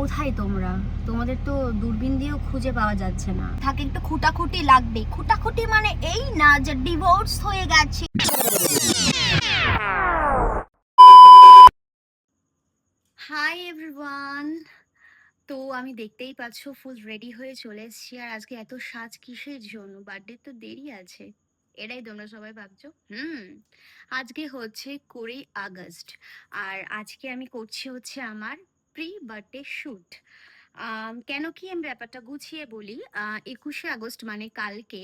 কোথায় তোমরা? তোমাদের তো দূরবীন দিয়েও খুঁজে পাওয়া যাচ্ছে না। থাকে একটু খুঁটাখুটি লাগবে। খুঁটাখুটি মানে এই না যে ডিভোর্স হয়ে গেছে। Hi everyone. তো আমি দেখতেই পাচ্ছ ফুল রেডি হয়ে চলে এসেছি। আর আজকে এত সাজ কিসের জন্য? বার্থডে তো দেরি আছে, এটাই তোমরা সবাই ভাবছো। আজকে হচ্ছে 20 আগস্ট, আর আজকে আমি করছি হচ্ছে আমার প্রি বার্থডে শ্যুট। কেন কি আমি ব্যাপারটা গুছিয়ে বলি। 21শে আগস্ট মানে কালকে,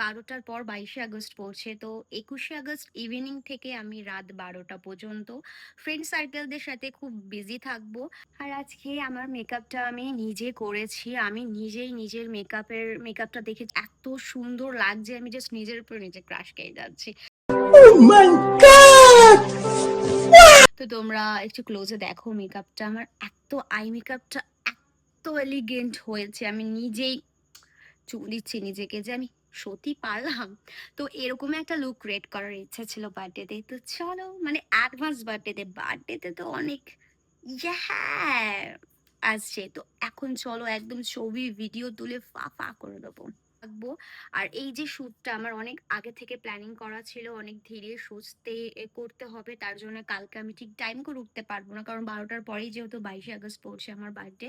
12টার পর 22শে আগস্ট পড়ছে। তো 21শে আগস্ট ইভিনিং থেকে আমি রাত 12টা পর্যন্ত ফ্রেন্ড সার্কেলদের সাথে খুব বিজি থাকবো। আর আজকে আমার মেকআপটা আমি নিজে করেছি। আমি নিজেই নিজের মেকআপটা দেখে এত সুন্দর লাগছে, আমি জাস্ট নিজের উপর নিজে ক্রাশ খেয়ে যাচ্ছি। Oh my God! তো তোমরা একটু ক্লোজে দেখো মেকআপটা আমার। এত আই মেকআপটা এত এলিগেন্ট হয়েছে, আমি নিজেই চুল দিচ্ছি নিজেকে যে আমি সত্যি পারলাম। তো এরকম একটা লুক ক্রিয়েট করার ইচ্ছা ছিল বার্থডেতে। তো চলো, মানে অ্যাডভান্স বার্থডেতে তো অনেক আসছে। তো এখন চলো একদম ছবি ভিডিও তুলে ফা করে দেবো থাকবো। আর এই যে শ্যুটটা আমার অনেক আগে থেকে প্ল্যানিং করা ছিল, অনেক ধীরে সুস্থে করতে হবে। তার জন্য কালকে আমি ঠিক টাইম করে উঠতে পারবো না, কারণ 12টার পরেই যেহেতু 22শে আগস্ট পড়ছে আমার বার্থডে।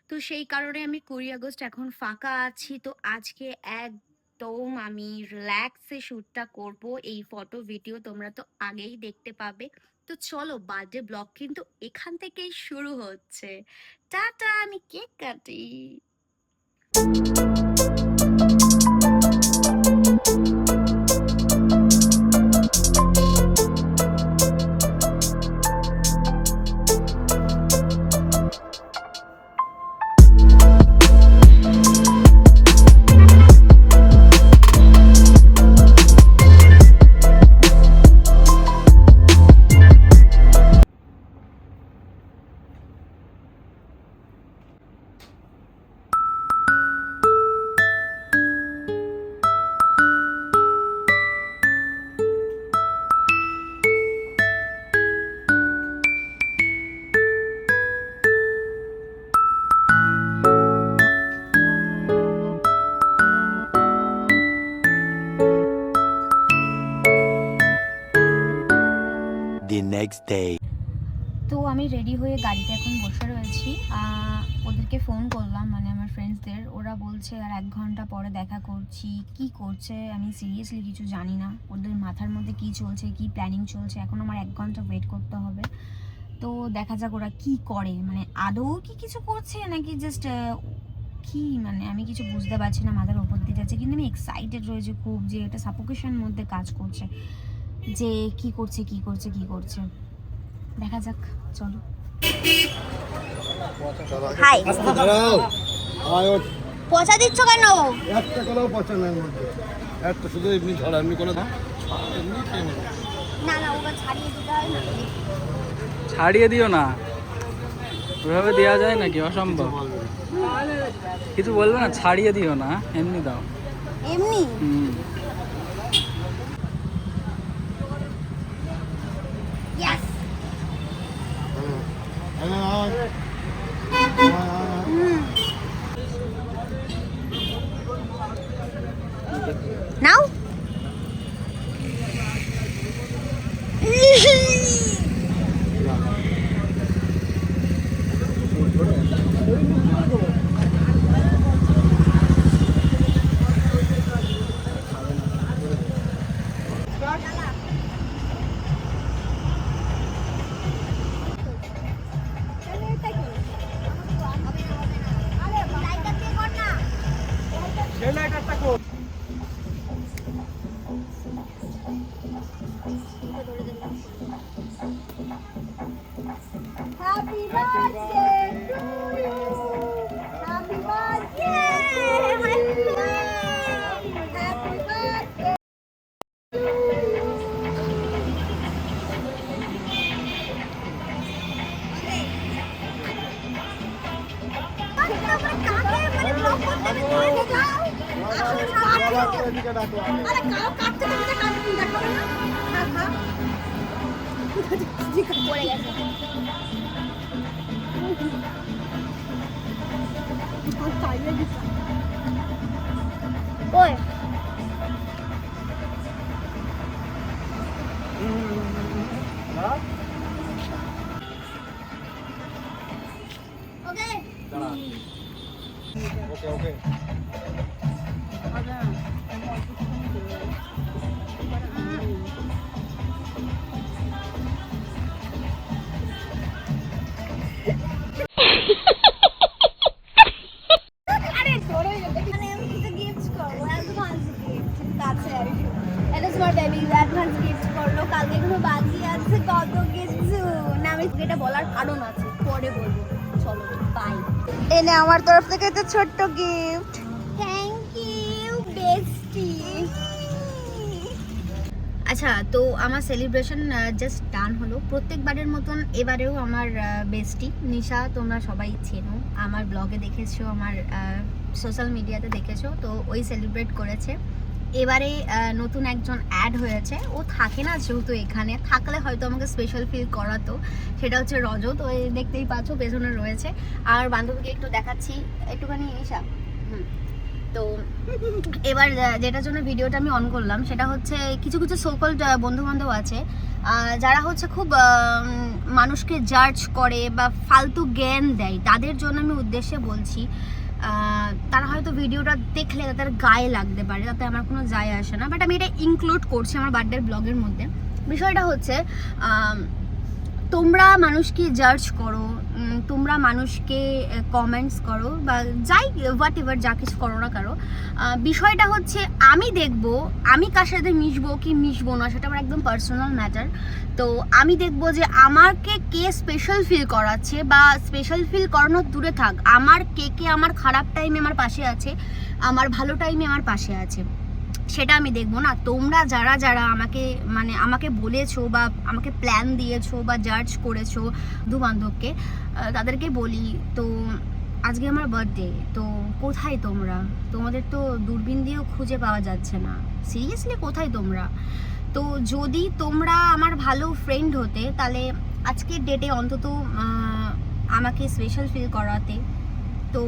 তো সেই কারণে আমি 20 আগস্ট এখন ফাঁকা আছি। তো আজকে একদম আমি রিল্যাক্সে শ্যুটটা করব। এই ফটো ভিডিও তোমরা তো আগেই দেখতে পাবে। তো চলো, বার্থডে ব্লগ কিন্তু এখান থেকেই শুরু হচ্ছে। টাটা, আমি কেক কাটি। The next day. তো আমি রেডি হয়ে গাড়িতে এখন বসে রয়েছি। ওদেরকে ফোন করলাম, মানে আমার ফ্রেন্ডসদের। ওরা বলছে আর 1 ঘন্টা পরে দেখা করছি। কি করছে আমি সিরিয়াসলি কিছু জানি না। ওদের মাথার মধ্যে কি চলছে, কি প্ল্যানিং চলছে, এখন আমার 1 ঘন্টা ওয়েট করতে হবে। তো দেখা যাক ওরা কি করে, মানে আদৌ কি কিছু করছে নাকি জাস্ট কি, মানে আমি কিছু বুঝতে পারছি না। মাথার ওপর দিয়ে যাচ্ছে, কিন্তু আমি এক্সাইটেড রয়েছে খুব, যে এটা সাফোকেশন মধ্যে কাজ করছে, যে কি করছে। দেখা যাক, চলো। হাই, পচা দিচ্ছ কেন? একটা কলাও পচা নাই মধ্যে, একটা শুধু এমনি ধরা, এমনি কোনো এমনি খেয়ে নেবে। না ওটা ছাড়িয়ে দিতে হয় না। ছাড়িয়ে দিও না, ওইভাবে দেওয়া যায় নাকি? অসম্ভব। কিছু বলবে না, ছাড়িয়ে দিও না, এমনি দাও। এমনি? Yes. Now. Happy birthday to you. Happy birthday to you. Happy birthday to you. পড়ে গেছে। ওই ওকে ওকে ওকে আরে ধরে মানে আমি কিছু গিফট করবো অ্যাডভান্স গিফট আছে আর কি এটা তোমার বেবি অ্যাডভান্স গিফট করলো কালকে কোনো বাকি আছে কত কিছু না আমি এটা বলার কারণ আছে পরে বলবো চলো বাই এনে আমার তরফ থেকে একটা ছোট্ট গিফট থ্যাংক ইউ বেস্টি আচ্ছা তো আমার সেলিব্রেশন জাস্ট ডান হলো প্রত্যেকবারের মতন এবারেও আমার বেস্টি নিশা তোমরা সবাই চেনো আমার ব্লগে দেখেছো আমার সোশ্যাল মিডিয়াতে দেখেছো তো ওই সেলিব্রেট করেছে এবারে নতুন একজন অ্যাড হয়েছে ও থাকে না যেহেতু এখানে থাকলে হয়তো আমাকে স্পেশাল ফিল করাতো সেটা হচ্ছে রজত তো দেখতেই পাচ্ছ পেছনে রয়েছে আর বান্ধবীকে একটু দেখাচ্ছি একটুখানি নিশা তো এবার যেটার জন্য ভিডিওটা আমি অন করলাম সেটা হচ্ছে কিছু কিছু সোকল বন্ধু বান্ধব আছে যারা হচ্ছে খুব মানুষকে জাজ করে বা ফালতু জ্ঞান দেয় তাদের জন্য আমি উদ্দেশ্যে বলছি তারা হয়তো ভিডিওটা দেখলে তাদের গায়ে লাগতে পারে তাতে আমার কোনো যায় আসে না বাট আমি এটা ইনক্লুড করছি আমার বার্থডের ব্লগের মধ্যে বিষয়টা হচ্ছে তোমরা মানুষকে জাজ করো তোমরা মানুষকে কমেন্টস করো বা যাই হোয়াট এভার যা কিছু করো না কারো বিষয়টা হচ্ছে আমি দেখবো আমি কার সাথে মিশবো কি মিশবো না সেটা আমার একদম পার্সোনাল ম্যাটার তো আমি দেখবো যে আমাকে কে স্পেশাল ফিল করাচ্ছে বা স্পেশাল ফিল করানোর দূরে থাক আমার কে আমার খারাপ টাইমে আমার পাশে আছে আমার ভালো টাইমে আমার পাশে আছে সেটা আমি দেখবো না তোমরা যারা যারা আমাকে বলেছো বা আমাকে প্ল্যান দিয়েছো বা জাজ করেছো বন্ধু বান্ধবকে তাদেরকে বলি তো আজকে আমার বার্থডে তো কোথায় তোমরা তোমাদের তো দূরবীন দিয়েও খুঁজে পাওয়া যাচ্ছে না সিরিয়াসলি কোথায় তোমরা তো যদি তোমরা আমার ভালো ফ্রেন্ড হতে তাহলে আজকের ডেটে অন্তত আমাকে স্পেশাল ফিল করাতে তো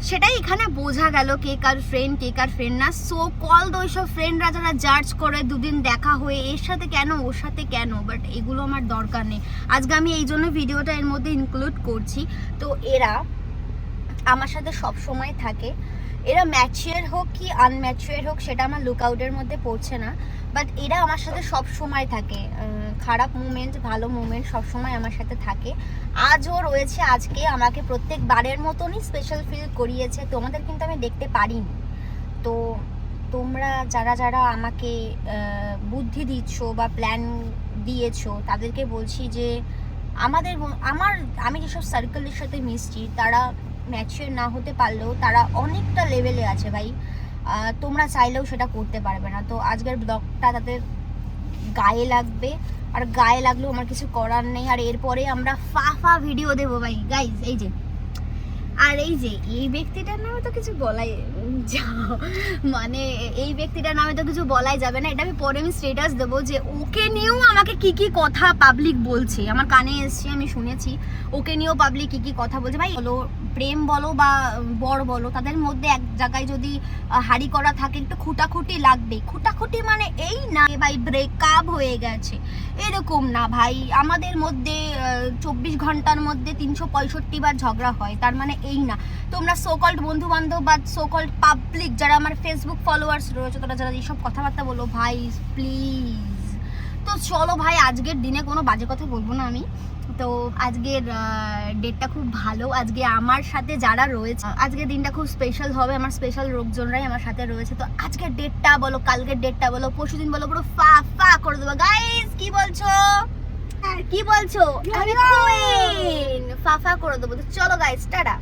সেটাই এখানে বোঝা গেল কে কার ফ্রেন্ড না সো কল ওইসব ফ্রেন্ডরা যারা জাজ করে দুদিন দেখা হয়ে এর সাথে কেন ওর সাথে কেন বাট এগুলো আমার দরকার নেই আজকে আমি এই জন্য ভিডিওটা এর মধ্যে ইনক্লুড করছি তো এরা আমার সাথে সব সময় থাকে এরা ম্যাচিওর হোক কি আনম্যাচিওর হোক সেটা আমার লুকআউটের মধ্যে পড়ছে না বাট এরা আমার সাথে সব সময় থাকে খারাপ মুমেন্ট ভালো মুমেন্ট সব সময় আমার সাথে থাকে আজও রয়েছে আজকে আমাকে প্রত্যেকবারের মতনই স্পেশাল ফিল করিয়েছে তোমাদের কিন্তু আমি দেখতে পারিনি তো তোমরা যারা যারা আমাকে বুদ্ধি দিচ্ছ বা প্ল্যান দিয়েছো তাদেরকে বলছি যে আমি যেসব সার্কেলের সাথে মিশছি তারা ম্যাচিওর না হতে পারলেও তারা অনেকটা লেভেলে আছে ভাই তোমরা চাইলেও সেটা করতে পারবে না তো আজকের ব্লগটা তাদের গায়ে লাগবে আর গায়ে লাগলেও আমার কিছু করার নেই আর এরপরে আমরা ফাফা ভিডিও দেবো ভাই গাইজ এই যে আর এই ব্যক্তিটার নামে তো কিছু বলাই মানে এই ব্যক্তিটার নামে তো কিছু বলাই যাবে না এটা আমি পরে আমি স্টেটাস দেবো যে ওকে নিয়েও আমাকে কি কথা পাবলিক বলছে আমার কানে এসছে আমি শুনেছি ওকে নিয়েও পাবলিক কি কথা বলছে ভাই বলো প্রেম বলো বা বর বলো তাদের মধ্যে এক জায়গায় যদি হাড়ি করা থাকে একটু খুঁটাখুটি লাগবে খুঁটাখুটি মানে এই না ভাই ব্রেকআপ হয়ে গেছে এরকম না ভাই আমাদের মধ্যে 24 ঘন্টার মধ্যে 365 বার ঝগড়া হয় তার মানে এই না তোমরা সোকল্ড বন্ধু বান্ধব বা সোকল্ড পাবলিক যারা আমার ফেসবুক ফলোয়ার্স রয়েছে তোরা যারা এইসব কথাবার্তা বলো ভাই প্লিজ তো চলো ভাই আজকের দিনে কোনো বাজে কথা বলবো না আমি তো আজকের ডেটটা খুব ভালো আজকে আমার সাথে যারা রয়েছে আজকের দিনটা খুব স্পেশাল হবে আমার স্পেশাল লোকজনরাই আমার সাথে রয়েছে তো আজকের ডেটটা বলো কালকের ডেটটা বলো পরশুদিন বলো পুরো ফা করে দেবো গাইস কি বলছো আমি কুইন ফা করে দেবো তো চলো গাইস টাটা